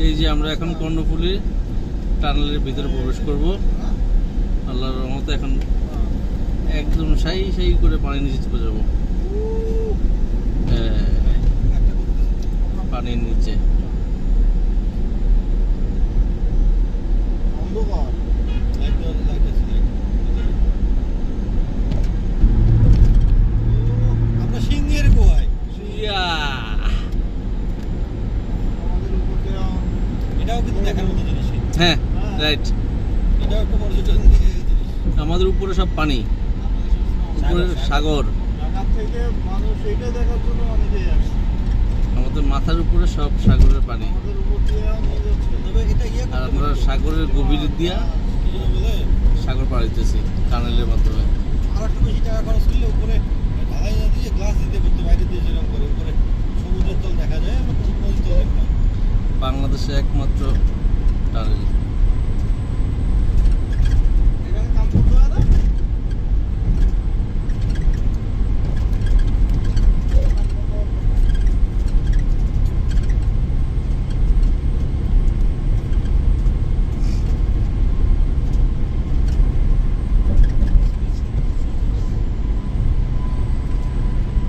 এই যে আমরা এখন কর্ণফুলী টানেলের ভিতরে প্রবেশ করব। আল্লাহর রহমতে এখন একদম সাই সাই করে পানির নিচে চলে যাবো। পানির নিচে আমরা সিংহের গুহায়। এটাও কিন্তু দেখার মতো জিনিস। হ্যাঁ রাইট, এটাও একটা পর্যটন জিনিস। আমাদের উপরে সব পানি, উপরে সাগর, থেকে মানুষ এটা দেখার জন্য অনেকেই আসে। আমাদের মাথার উপরে সব সাগরের পানি। আমাদের উপর দিয়ে নিয়ে যাচ্ছে। তবে এটা আর আমরা সাগরের গভীর দিয়া কি যেন বলে সাগর পার হইতেছি টানেলের মাধ্যমে। আর একটু বেশি টাকা খরচ করলে উপরে ঢালাই না দিয়ে গ্লাস দিতে করতে, বাইরে দিয়ে যেরকম করে উপরে সমুদ্রের তল দেখা যায়। আমরা নদীর তল দেখলাম। বাংলাদেশে একমাত্র টানেল। এখানে কাম করতে হয় না?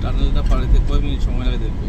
টানেলটা পাড়িতে কয় মিনিট সময় লাগে দেখবো।